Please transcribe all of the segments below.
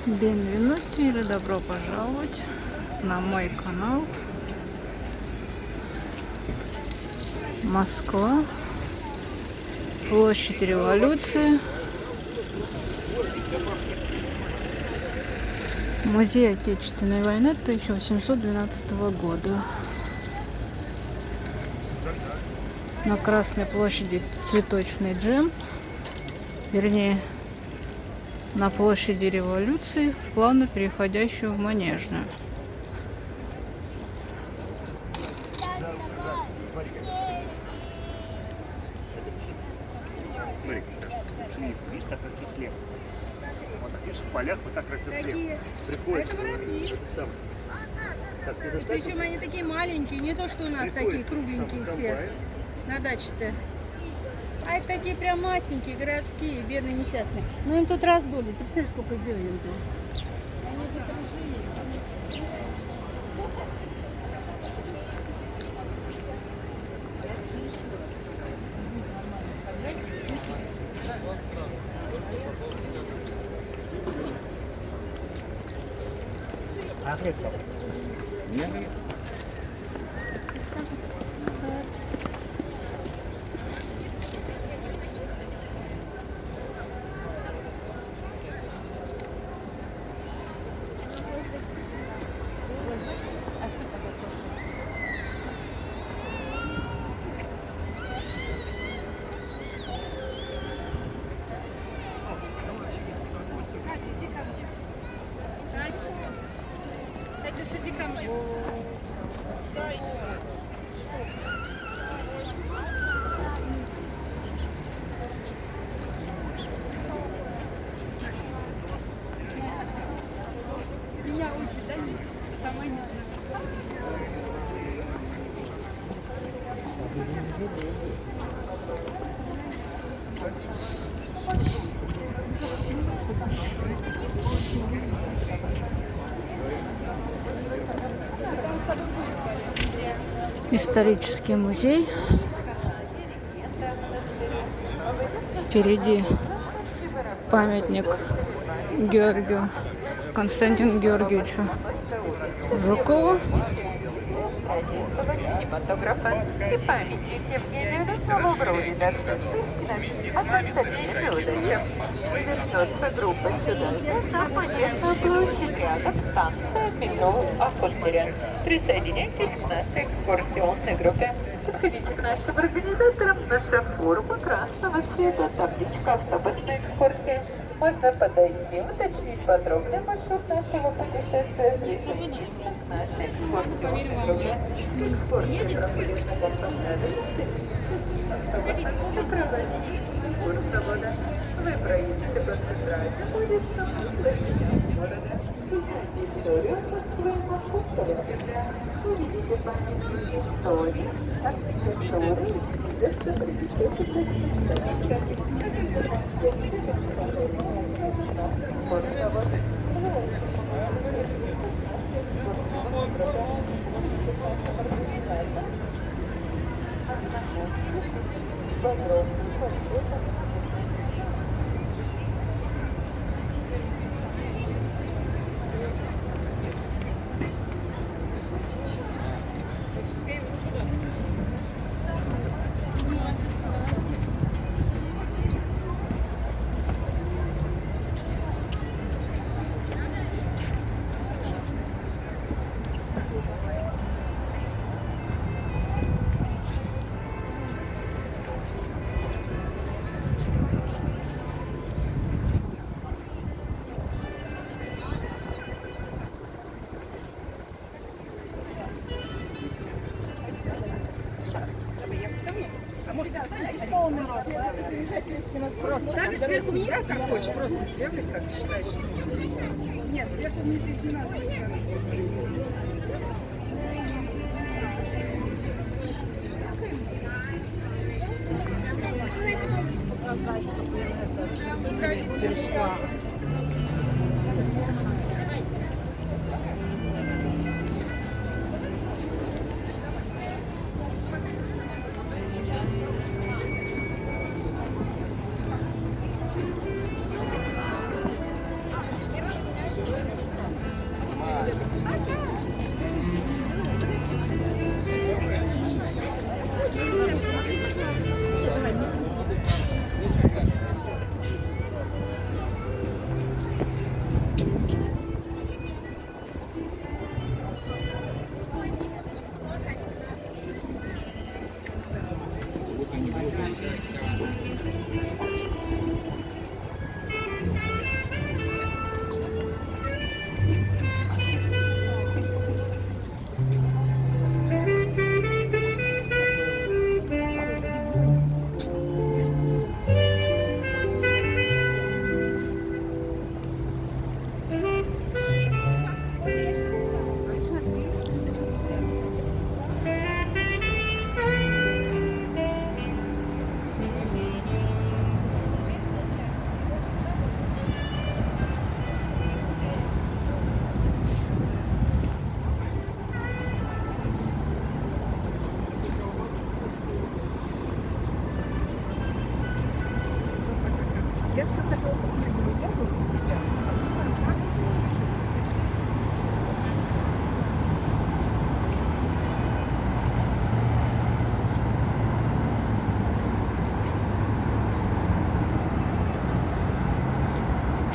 Бенвенути или добро пожаловать на мой канал. Москва, площадь Революции, музей Отечественной войны 1812 года. На Красной площади цветочный джем, вернее, на площади Революции, плавно переходящую в Манежную. Смотри, пшеница, видишь, так растет хлеб. Вот, видишь, в полях вот так растет хлеб. Приходит. Это воробьи. Так, Причем они такие маленькие, не то, что у нас такие кругленькие все на даче-то. А это такие прям масенькие, городские, бедные, несчастные. Ну им тут раздули. Ты представляешь, сколько зерен тут? А хлеб там? Нет. Катюша, иди ко мне. Меня учит, да, здесь? Сама не Исторический музей. Впереди памятник Георгию Константину Георгиевичу Жукову. Кинематографа и памятник Евгению Леснову в роли а Константин Федоров. Вернется группа сюда на Манежную площадь рядом станция метро Апостыря. Присоединяйтесь к нашей экскурсионной группе. Подходите к нашим организаторам. Наша форма красного цвета, табличка автобусной экскурсии. Можно подойти, уточнить подробный маршрут нашего путешествия. Если вы к нашей экскурсионной группе. Экскурсия проходит на компании. Сопроводите экскурсовода. Вы проедете по центральным улицам площадям города. Узнаете историю Москвы, Апостыря. Увидите памятники истории, архитектуры и достопримечательности. Так сверху вниз, как хочешь, просто сделай, как считаешь. Нет, сверху вниз здесь не надо. Пришла.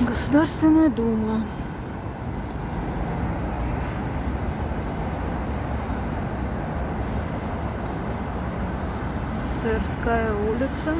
Государственная дума. Тверская улица.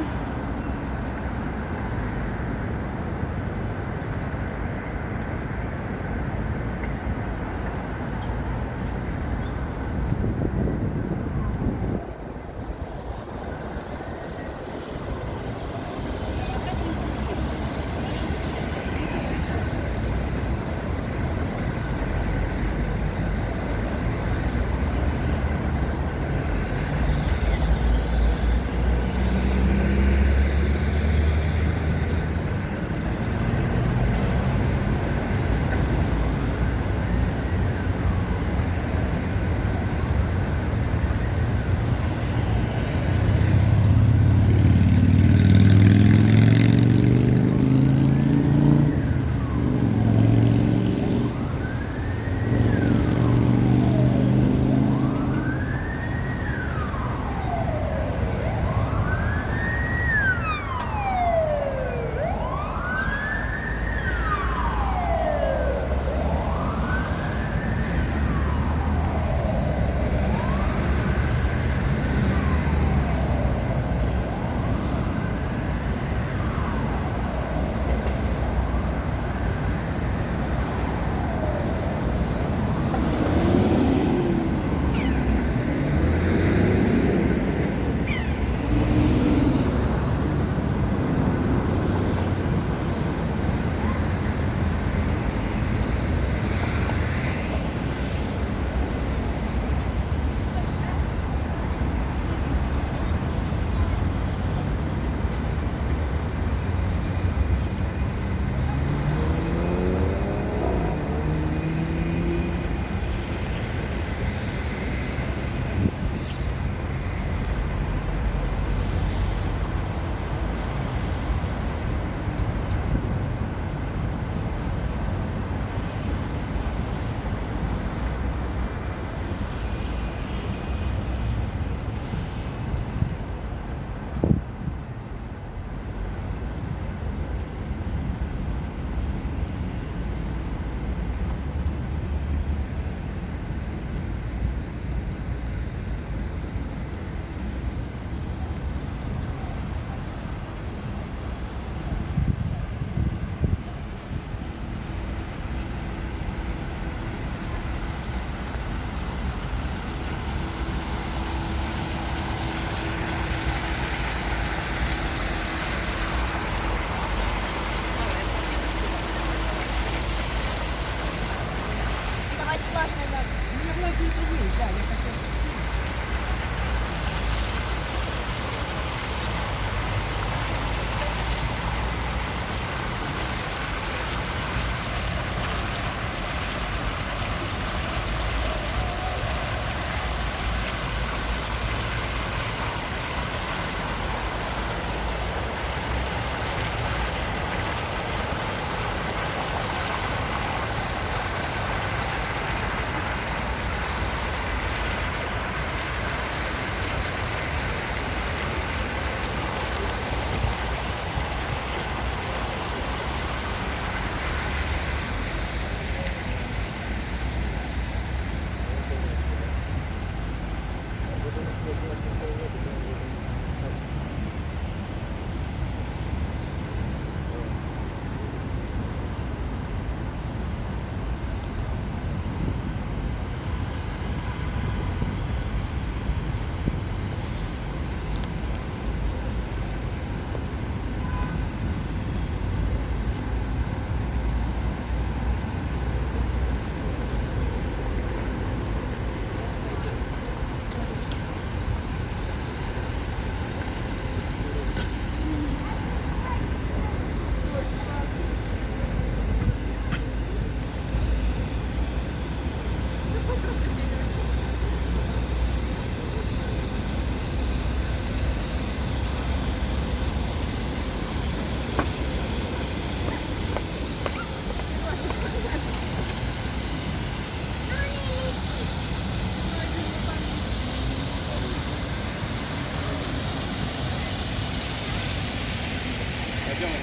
Мама,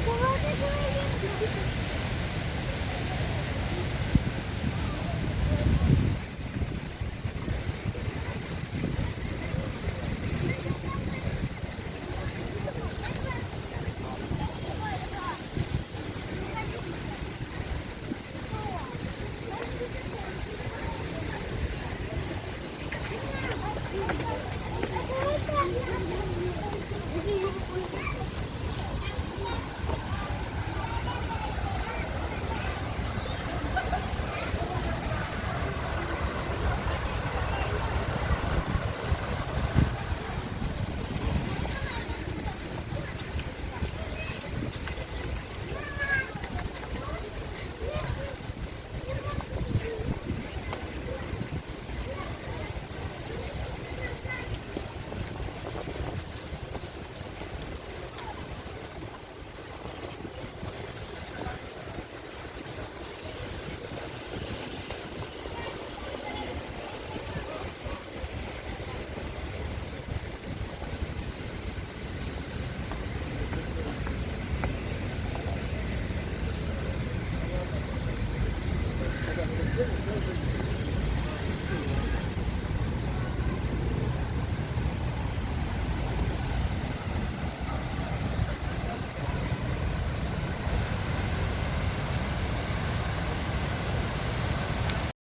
давай, давай,